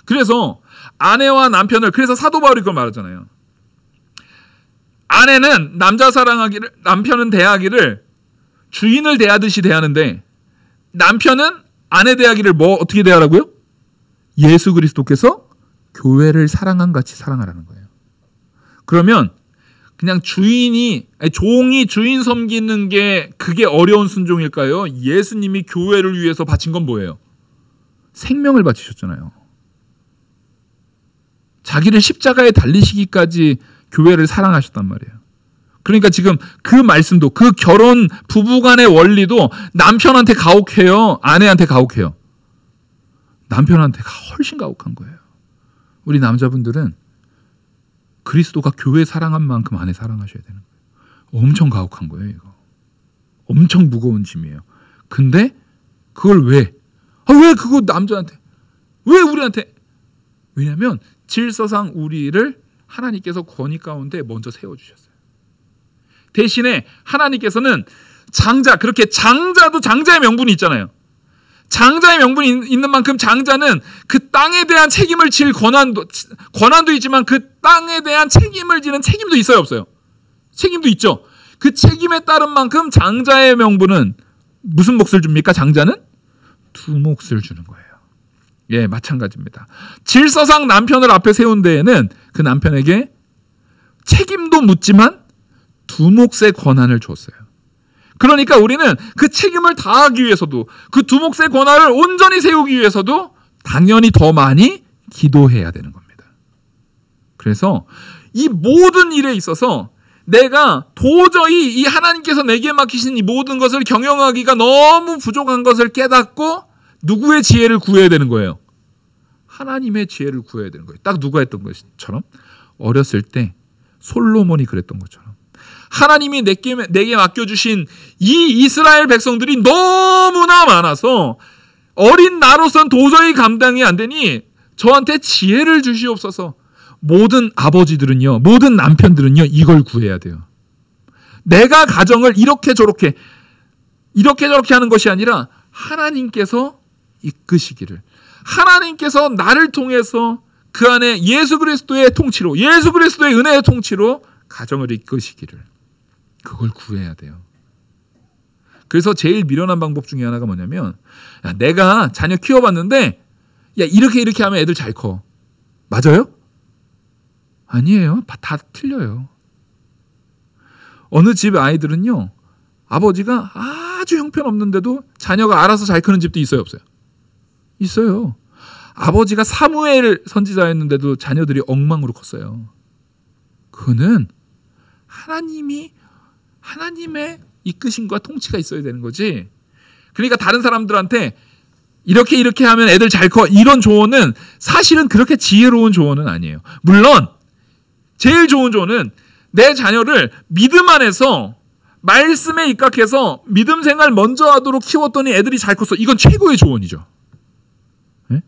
그래서 아내와 남편을, 그래서 사도 바울이 그걸 말하잖아요. 아내는 남편은 대하기를 주인을 대하듯이 대하는데, 남편은 아내 대하기를 어떻게 대하라고요? 예수 그리스도께서 교회를 사랑한 같이 사랑하라는 거예요. 그러면 그냥 종이 주인 섬기는 게 그게 어려운 순종일까요? 예수님이 교회를 위해서 바친 건 뭐예요? 생명을 바치셨잖아요. 자기를 십자가에 달리시기까지 교회를 사랑하셨단 말이에요. 그러니까 지금 그 말씀도, 그 결혼 부부간의 원리도 남편한테 가혹해요? 아내한테 가혹해요? 남편한테 훨씬 가혹한 거예요. 우리 남자분들은 그리스도가 교회 사랑한 만큼 아내 사랑하셔야 되는 거예요. 엄청 가혹한 거예요, 이거. 엄청 무거운 짐이에요. 근데 그걸 왜? 왜 그거 남자한테? 왜 우리한테? 왜냐하면 질서상 우리를 하나님께서 권위 가운데 먼저 세워주셨어요. 대신에 하나님께서는 그렇게 장자도 장자의 명분이 있잖아요. 장자의 명분이 있는 만큼 장자는 그 땅에 대한 책임을 질 권한도 있지만 그 땅에 대한 책임을 지는 책임도 있어요, 없어요? 책임도 있죠. 그 책임에 따른 만큼 장자의 명분은 무슨 몫을 줍니까? 장자는 두 몫을 주는 거예요. 예, 마찬가지입니다. 질서상 남편을 앞에 세운 데에는 그 남편에게 책임도 묻지만 두 몫의 권한을 줬어요. 그러니까 우리는 그 책임을 다하기 위해서도, 그 두 몫의 권한을 온전히 세우기 위해서도 당연히 더 많이 기도해야 되는 겁니다. 그래서 이 모든 일에 있어서 내가 도저히 이 하나님께서 내게 맡기신 이 모든 것을 경영하기가 너무 부족한 것을 깨닫고 누구의 지혜를 구해야 되는 거예요? 하나님의 지혜를 구해야 되는 거예요. 딱 누가 했던 것처럼, 어렸을 때 솔로몬이 그랬던 것처럼, 하나님이 내게 맡겨주신 이 이스라엘 백성들이 너무나 많아서 어린 나로선 도저히 감당이 안 되니 저한테 지혜를 주시옵소서. 모든 아버지들은요, 모든 남편들은요, 이걸 구해야 돼요. 내가 가정을 이렇게 저렇게 하는 것이 아니라 하나님께서 이끄시기를, 하나님께서 나를 통해서 그 안에 예수 그리스도의 통치로, 예수 그리스도의 은혜의 통치로 가정을 이끄시기를, 그걸 구해야 돼요. 그래서 제일 미련한 방법 중에 하나가 뭐냐면, 내가 자녀 키워봤는데 이렇게 하면 애들 잘 커. 맞아요? 아니에요. 다 틀려요. 어느 집 아이들은요, 아버지가 아주 형편없는데도 자녀가 알아서 잘 크는 집도 있어요, 없어요? 있어요. 아버지가 사무엘 선지자였는데도 자녀들이 엉망으로 컸어요. 그거는 하나님의 이끄심과 통치가 있어야 되는 거지. 그러니까 다른 사람들한테 이렇게 하면 애들 잘 커, 이런 조언은 사실은 그렇게 지혜로운 조언은 아니에요. 물론 제일 좋은 조언은 내 자녀를 믿음 안에서 말씀에 입각해서 믿음 생활 먼저 하도록 키웠더니 애들이 잘 컸어. 이건 최고의 조언이죠. 네?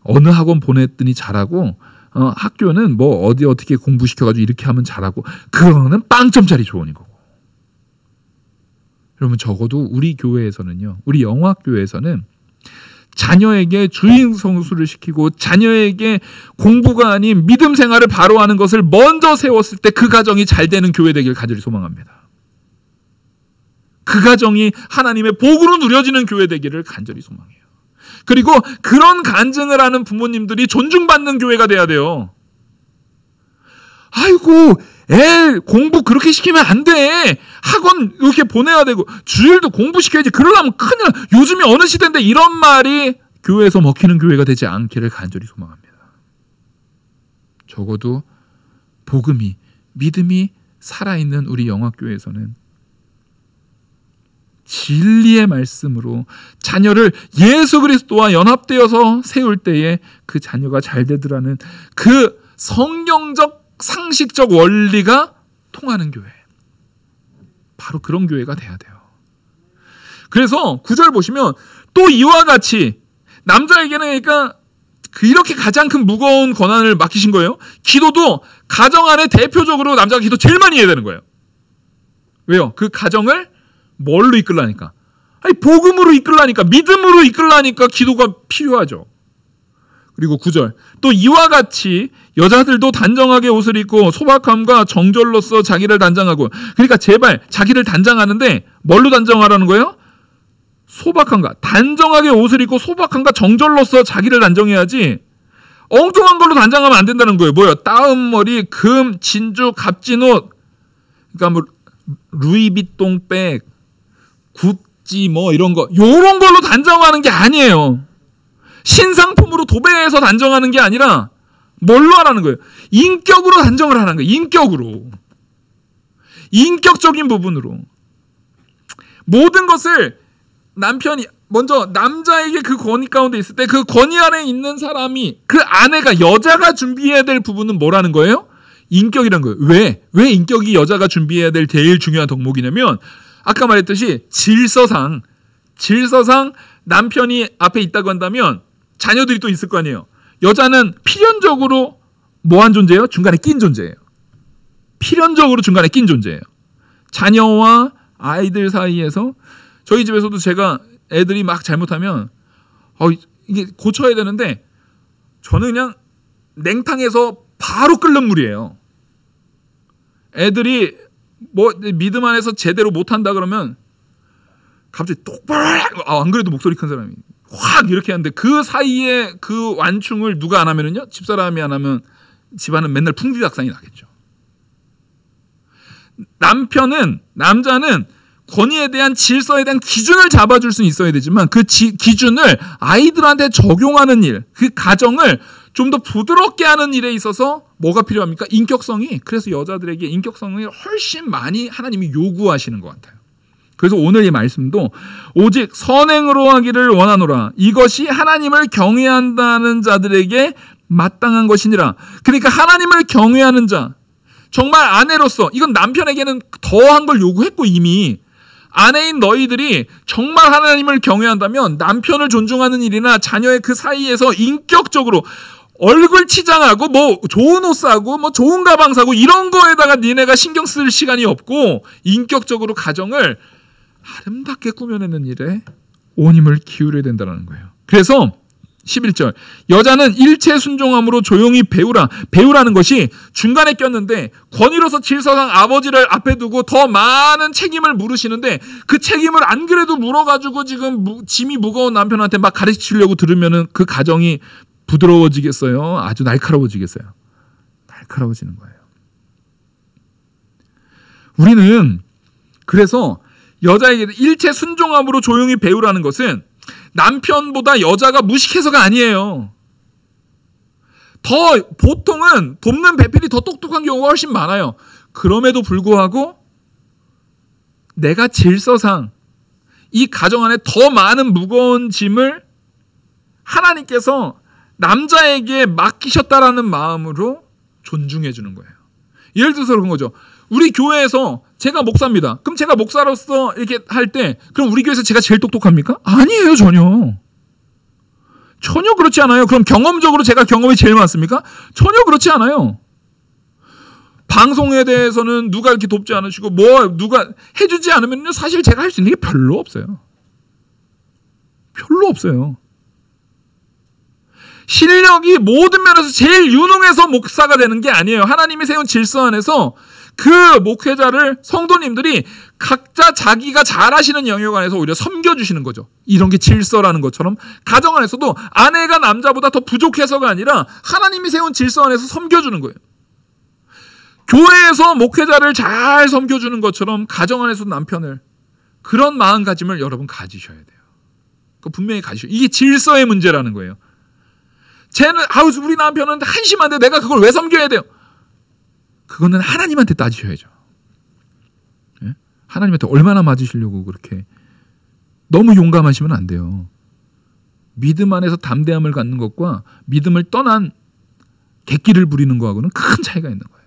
어느 학원 보냈더니 잘하고, 학교는 뭐 어떻게 공부시켜가지고 이렇게 하면 잘하고, 그거는 빵점짜리 조언인 거고. 여러분, 적어도 우리 교회에서는요, 우리 영화교회에서는 자녀에게 주인 성수를 시키고 자녀에게 공부가 아닌 믿음 생활을 바로 하는 것을 먼저 세웠을 때 그 가정이 잘 되는 교회 되길 간절히 소망합니다. 그 가정이 하나님의 복으로 누려지는 교회 되기를 간절히 소망해요. 그리고 그런 간증을 하는 부모님들이 존중받는 교회가 돼야 돼요. 아이고, 애 공부 그렇게 시키면 안 돼. 학원 이렇게 보내야 되고 주일도 공부시켜야지. 그러려면 큰일 나. 요즘이 어느 시대인데, 이런 말이 교회에서 먹히는 교회가 되지 않기를 간절히 소망합니다. 적어도 복음이, 믿음이 살아있는 우리 영화교회에서는 진리의 말씀으로 자녀를 예수 그리스도와 연합되어서 세울 때에 그 자녀가 잘 되더라는 그 성경적 상식적 원리가 통하는 교회, 바로 그런 교회가 돼야 돼요. 그래서 9절 보시면, 또 이와 같이 남자에게는 그러니까 이렇게 가장 큰 무거운 권한을 맡기신 거예요. 기도도 가정 안에 대표적으로 남자가 기도 제일 많이 해야 되는 거예요. 왜요? 그 가정을 뭘로 이끌라니까? 아니, 복음으로 이끌라니까, 믿음으로 이끌라니까 기도가 필요하죠. 그리고 9절. 또 이와 같이 여자들도 단정하게 옷을 입고 소박함과 정절로서 자기를 단장하고. 그러니까 제발 자기를 단장하는데 뭘로 단정하라는 거예요? 소박함과 단정하게 옷을 입고 소박함과 정절로서 자기를 단정해야지 엉뚱한 걸로 단장하면 안 된다는 거예요. 뭐예요? 따은 머리, 금, 진주, 값진 옷. 그러니까 뭐 루이비통 백, 구찌 뭐 이런 거, 요런 걸로 단정하는 게 아니에요. 신상품으로 도배해서 단정하는 게 아니라 뭘로 하라는 거예요? 인격으로 단정을 하는 거예요. 인격으로. 인격적인 부분으로. 모든 것을 남편이 먼저 남자에게 그 권위 가운데 있을 때 그 권위 안에 있는 사람이, 그 아내가, 여자가 준비해야 될 부분은 뭐라는 거예요? 인격이란 거예요. 왜 인격이 여자가 준비해야 될 제일 중요한 덕목이냐면, 아까 말했듯이 질서상 남편이 앞에 있다고 한다면 자녀들이 또 있을 거 아니에요. 여자는 필연적으로 뭐한 존재예요? 중간에 낀 존재예요. 필연적으로 중간에 낀 존재예요. 자녀와 아이들 사이에서, 저희 집에서도 제가 애들이 막 잘못하면 이게 고쳐야 되는데 저는 그냥 냉탕에서 바로 끓는 물이에요. 애들이 뭐 믿음 안에서 제대로 못한다 그러면 갑자기 똑바로, 안 그래도 목소리 큰 사람이 확 이렇게 하는데, 그 사이에 그 완충을 누가 안 하면은요, 집사람이 안 하면 집안은 맨날 풍비박산이 나겠죠. 남자는 권위에 대한 질서에 대한 기준을 잡아줄 수는 있어야 되지만 그 기준을 아이들한테 적용하는 일, 그 가정을 좀 더 부드럽게 하는 일에 있어서 뭐가 필요합니까? 인격성이. 그래서 여자들에게 인격성을 훨씬 많이 하나님이 요구하시는 것 같아요. 그래서 오늘 이 말씀도 오직 선행으로 하기를 원하노라. 이것이 하나님을 경외한다는 자들에게 마땅한 것이니라. 그러니까 하나님을 경외하는 자, 정말 아내로서, 이건 남편에게는 더한 걸 요구했고, 이미 아내인 너희들이 정말 하나님을 경외한다면 남편을 존중하는 일이나 자녀의 그 사이에서 인격적으로 얼굴 치장하고 뭐 좋은 옷 사고 뭐 좋은 가방 사고 이런 거에다가 니네가 신경 쓸 시간이 없고, 인격적으로 가정을 아름답게 꾸며내는 일에 온 힘을 기울여야 된다는 거예요. 그래서 11절, 여자는 일체 순종함으로 조용히 배우라는 것이 중간에 꼈는데, 권위로서 질서상 아버지를 앞에 두고 더 많은 책임을 물으시는데, 그 책임을 안 그래도 물어가지고 지금 짐이 무거운 남편한테 막 가르치려고 들으면은 그 가정이 부드러워지겠어요? 아주 날카로워지겠어요? 날카로워지는 거예요. 우리는 그래서 여자에게 일체 순종함으로 조용히 배우라는 것은 남편보다 여자가 무식해서가 아니에요. 보통은 돕는 배필이 더 똑똑한 경우가 훨씬 많아요. 그럼에도 불구하고 내가 질서상 이 가정 안에 더 많은 무거운 짐을 하나님께서 남자에게 맡기셨다라는 마음으로 존중해 주는 거예요. 예를 들어서 그런 거죠. 우리 교회에서 제가 목사입니다. 그럼 제가 목사로서 이렇게 할 때, 그럼 우리 교회에서 제가 제일 똑똑합니까? 아니에요, 전혀. 전혀 그렇지 않아요. 그럼 경험적으로 제가 경험이 제일 많습니까? 전혀 그렇지 않아요. 방송에 대해서는 누가 이렇게 돕지 않으시고 누가 해주지 않으면 사실 제가 할 수 있는 게 별로 없어요. 별로 없어요. 실력이 모든 면에서 제일 유능해서 목사가 되는 게 아니에요. 하나님이 세운 질서 안에서 그 목회자를 성도님들이 각자 자기가 잘하시는 영역 안에서 오히려 섬겨주시는 거죠. 이런 게 질서라는 것처럼 가정 안에서도 아내가 남자보다 더 부족해서가 아니라 하나님이 세운 질서 안에서 섬겨주는 거예요. 교회에서 목회자를 잘 섬겨주는 것처럼 가정 안에서도 남편을, 그런 마음가짐을 여러분 가지셔야 돼요. 그거 분명히 가지셔야 돼요. 이게 질서의 문제라는 거예요. 우리 남편은 한심한데 내가 그걸 왜 섬겨야 돼요? 그거는 하나님한테 따지셔야죠. 예? 하나님한테 얼마나 맞으시려고 그렇게 너무 용감하시면 안 돼요. 믿음 안에서 담대함을 갖는 것과 믿음을 떠난 객기를 부리는 거하고는 큰 차이가 있는 거예요.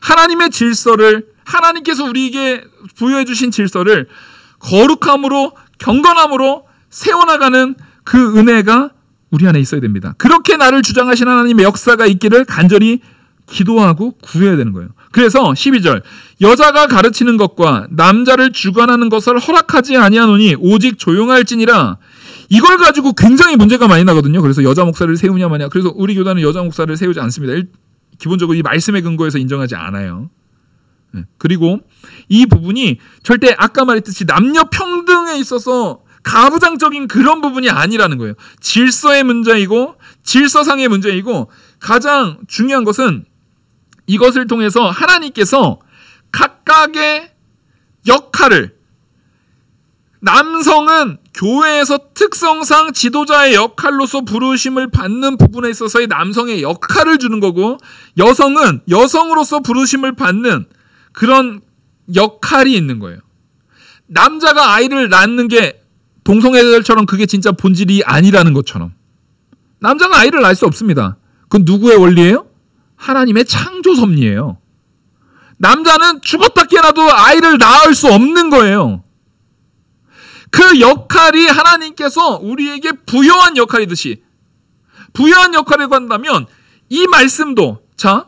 하나님의 질서를, 하나님께서 우리에게 부여해 주신 질서를 거룩함으로, 경건함으로 세워나가는 그 은혜가 우리 안에 있어야 됩니다. 그렇게 나를 주장하신 하나님의 역사가 있기를 간절히 기도하고 구해야 되는 거예요. 그래서 12절 여자가 가르치는 것과 남자를 주관하는 것을 허락하지 아니하노니 오직 조용할지니라. 이걸 가지고 굉장히 문제가 많이 나거든요. 그래서 여자 목사를 세우냐 마냐. 그래서 우리 교단은 여자 목사를 세우지 않습니다. 기본적으로 이 말씀의 근거에서 인정하지 않아요. 그리고 이 부분이 절대 아까 말했듯이 남녀 평등에 있어서 가부장적인 그런 부분이 아니라는 거예요. 질서의 문제이고 질서상의 문제이고 가장 중요한 것은 이것을 통해서 하나님께서 각각의 역할을, 남성은 교회에서 특성상 지도자의 역할로서 부르심을 받는 부분에 있어서의 남성의 역할을 주는 거고, 여성은 여성으로서 부르심을 받는 그런 역할이 있는 거예요. 남자가 아이를 낳는 게 동성애자들처럼 그게 진짜 본질이 아니라는 것처럼 남자가 아이를 낳을 수 없습니다. 그건 누구의 원리예요? 하나님의 창조 섭리예요. 남자는 죽었다 깨어나도 아이를 낳을 수 없는 거예요. 그 역할이 하나님께서 우리에게 부여한 역할이듯이, 부여한 역할이라고 한다면 이 말씀도, 자,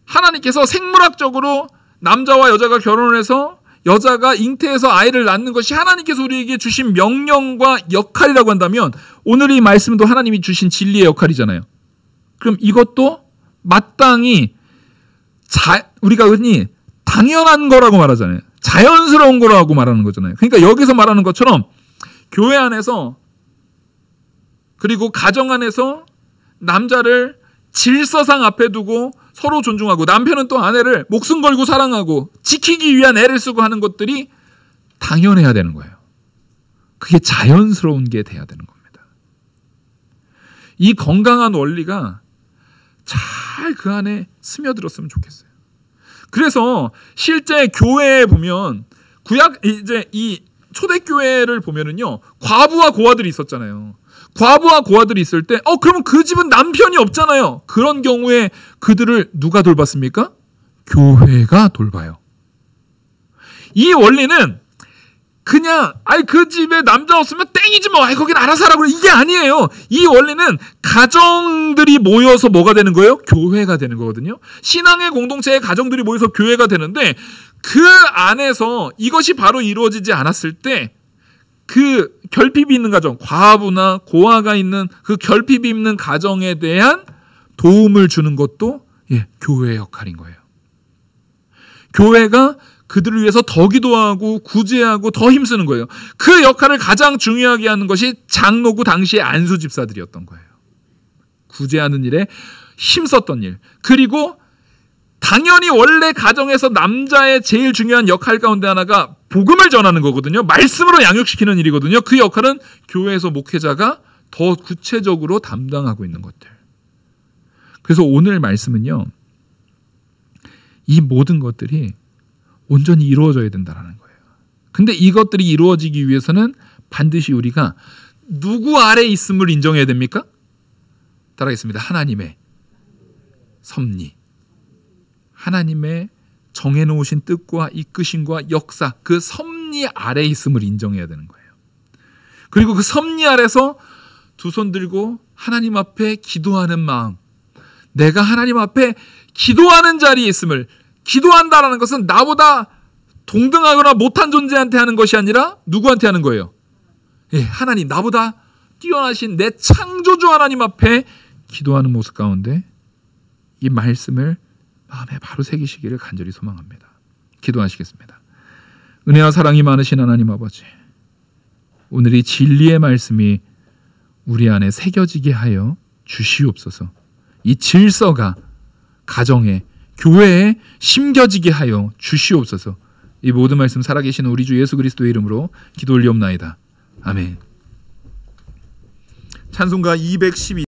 하나님께서 생물학적으로 남자와 여자가 결혼을 해서 여자가 잉태해서 아이를 낳는 것이 하나님께서 우리에게 주신 명령과 역할이라고 한다면 오늘 이 말씀도 하나님이 주신 진리의 역할이잖아요. 그럼 이것도 마땅히 우리가 흔히 당연한 거라고 말하잖아요. 자연스러운 거라고 말하는 거잖아요. 그러니까 여기서 말하는 것처럼 교회 안에서 그리고 가정 안에서 남자를 질서상 앞에 두고 서로 존중하고 남편은 또 아내를 목숨 걸고 사랑하고 지키기 위한 애를 쓰고 하는 것들이 당연해야 되는 거예요. 그게 자연스러운 게 돼야 되는 겁니다. 이 건강한 원리가 잘 그 안에 스며들었으면 좋겠어요. 그래서 실제 교회에 보면 이 초대교회를 보면은요, 과부와 고아들이 있었잖아요. 과부와 고아들이 있을 때, 그러면 그 집은 남편이 없잖아요. 그런 경우에 그들을 누가 돌봤습니까? 교회가 돌봐요. 이 원리는 그냥, 그 집에 남자 없으면 땡이지 뭐, 거긴 알아서 하라고 그래. 이게 아니에요. 이 원리는 가정들이 모여서 뭐가 되는 거예요? 교회가 되는 거거든요. 신앙의 공동체의 가정들이 모여서 교회가 되는데, 그 안에서 이것이 바로 이루어지지 않았을 때, 그 결핍이 있는 가정, 과부나 고아가 있는 그 결핍이 있는 가정에 대한 도움을 주는 것도 교회의 역할인 거예요. 교회가 그들을 위해서 더 기도하고 구제하고 더 힘쓰는 거예요. 그 역할을 가장 중요하게 하는 것이 장로구 당시의 안수 집사들이었던 거예요. 구제하는 일에 힘썼던 일. 그리고 당연히 원래 가정에서 남자의 제일 중요한 역할 가운데 하나가 복음을 전하는 거거든요. 말씀으로 양육시키는 일이거든요. 그 역할은 교회에서 목회자가 더 구체적으로 담당하고 있는 것들. 그래서 오늘 말씀은요, 이 모든 것들이 온전히 이루어져야 된다는 거예요. 근데 이것들이 이루어지기 위해서는 반드시 우리가 누구 아래 있음을 인정해야 됩니까? 따라하겠습니다. 하나님의 섭리, 하나님의 정해놓으신 뜻과 이끄심과 역사, 그 섭리 아래 있음을 인정해야 되는 거예요. 그리고 그 섭리 아래서 두 손 들고 하나님 앞에 기도하는 마음, 내가 하나님 앞에 기도하는 자리에 있음을, 기도한다라는 것은 나보다 동등하거나 못한 존재한테 하는 것이 아니라 누구한테 하는 거예요? 하나님, 나보다 뛰어나신 내 창조주 하나님 앞에 기도하는 모습 가운데 이 말씀을 마음에 바로 새기시기를 간절히 소망합니다. 기도하시겠습니다. 은혜와 사랑이 많으신 하나님 아버지, 오늘 이 진리의 말씀이 우리 안에 새겨지게 하여 주시옵소서. 이 질서가 가정에, 교회에 심겨지게 하여 주시옵소서. 이 모든 말씀 살아계신 우리 주 예수 그리스도의 이름으로 기도 올리옵나이다. 아멘. 찬송가 212